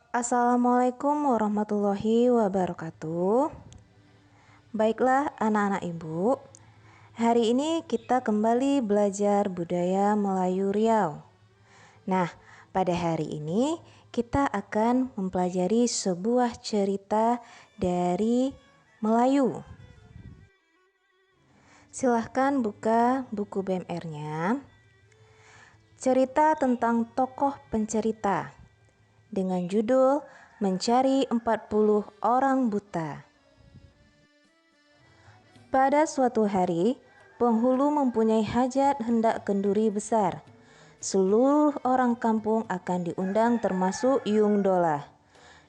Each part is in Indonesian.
Assalamualaikum warahmatullahi wabarakatuh. Baiklah anak-anak ibu, hari ini kita kembali belajar budaya Melayu Riau. Nah, pada hari ini kita akan mempelajari sebuah cerita dari Melayu. Silahkan buka buku BMR-nya. Cerita tentang tokoh pencerita dengan judul Mencari 40 Orang Buta. Pada suatu hari, penghulu mempunyai hajat hendak kenduri besar. Seluruh orang kampung akan diundang termasuk Yung Dolah.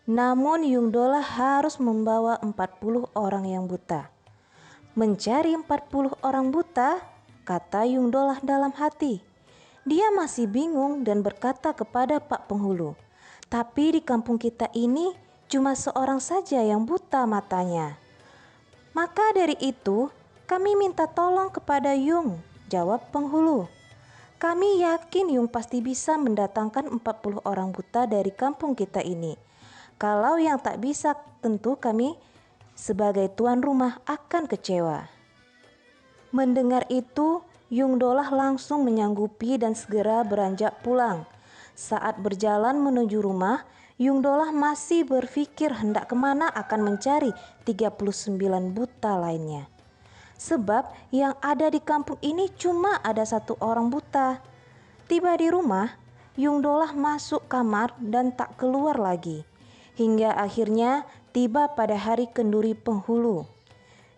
Namun Yung Dolah harus membawa 40 orang yang buta. Mencari 40 orang buta, kata Yung Dolah dalam hati. Dia masih bingung dan berkata kepada Pak Penghulu, "Tapi di kampung kita ini cuma seorang saja yang buta matanya." "Maka dari itu kami minta tolong kepada Yung," jawab penghulu. "Kami yakin Yung pasti bisa mendatangkan 40 orang buta dari kampung kita ini. Kalau yang tak bisa, tentu kami sebagai tuan rumah akan kecewa." Mendengar itu, Yung Dolah langsung menyanggupi dan segera beranjak pulang. Saat berjalan menuju rumah, Yung Dolah masih berpikir hendak kemana akan mencari 39 buta lainnya. Sebab yang ada di kampung ini cuma ada satu orang buta. Tiba di rumah, Yung Dolah masuk kamar dan tak keluar lagi. Hingga akhirnya tiba pada hari kenduri penghulu.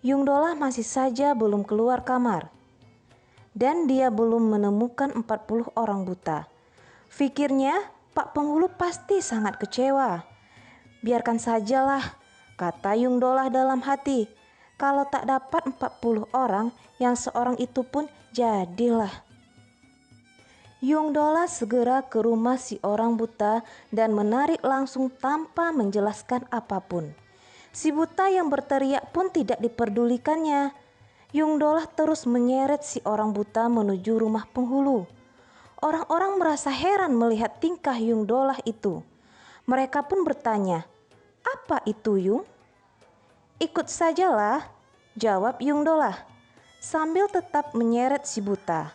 Yung Dolah masih saja belum keluar kamar. Dan dia belum menemukan 40 orang buta. Pikirnya, Pak Penghulu pasti sangat kecewa. "Biarkan sajalah," kata Yung Dolah dalam hati. "Kalau tak dapat 40 orang, yang seorang itu pun jadilah." Yung Dolah segera ke rumah si orang buta dan menarik langsung tanpa menjelaskan apapun. Si buta yang berteriak pun tidak diperdulikannya. Yung Dolah terus menyeret si orang buta menuju rumah penghulu. Orang-orang merasa heran melihat tingkah Yung Dolah itu. Mereka pun bertanya, "Apa itu, Yung?" "Ikut sajalah," jawab Yung Dolah, sambil tetap menyeret si buta.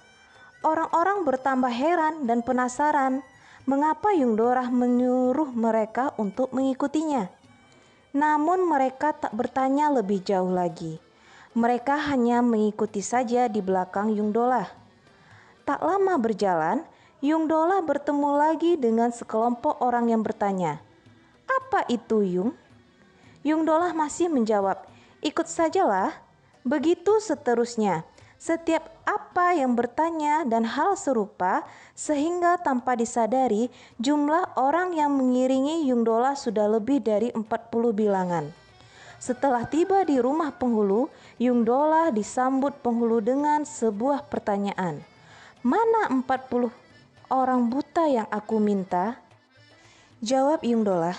Orang-orang bertambah heran dan penasaran mengapa Yung Dolah menyuruh mereka untuk mengikutinya. Namun mereka tak bertanya lebih jauh lagi. Mereka hanya mengikuti saja di belakang Yung Dolah. Tak lama berjalan, Yung Dolah bertemu lagi dengan sekelompok orang yang bertanya, "Apa itu, Yung?" Yung Dolah masih menjawab, "Ikut sajalah." Begitu seterusnya. Setiap apa yang bertanya dan hal serupa, sehingga tanpa disadari jumlah orang yang mengiringi Yung Dolah sudah lebih dari 40 bilangan. Setelah tiba di rumah penghulu, Yung Dolah disambut penghulu dengan sebuah pertanyaan. "Mana 40 orang buta yang aku minta?" Jawab Yung Dolah,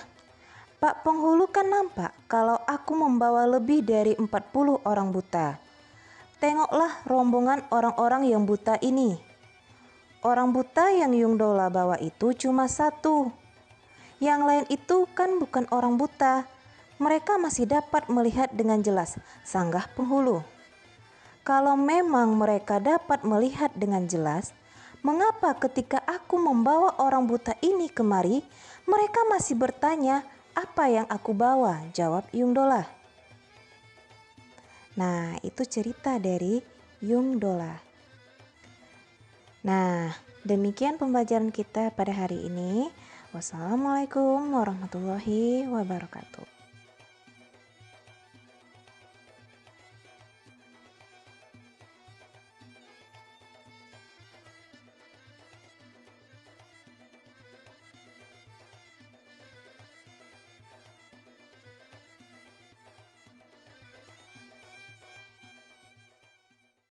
"Pak Penghulu kan nampak kalau aku membawa lebih dari 40 orang buta. Tengoklah rombongan orang-orang yang buta ini." Orang buta yang Yung Dolah bawa itu cuma satu. Yang lain itu kan bukan orang buta. Mereka masih dapat melihat dengan jelas, sanggah penghulu. "Kalau memang mereka dapat melihat dengan jelas, mengapa ketika aku membawa orang buta ini kemari, mereka masih bertanya apa yang aku bawa?" jawab Yung Dolah. Nah, itu cerita dari Yung Dolah. Nah, demikian pembelajaran kita pada hari ini. Wassalamualaikum warahmatullahi wabarakatuh.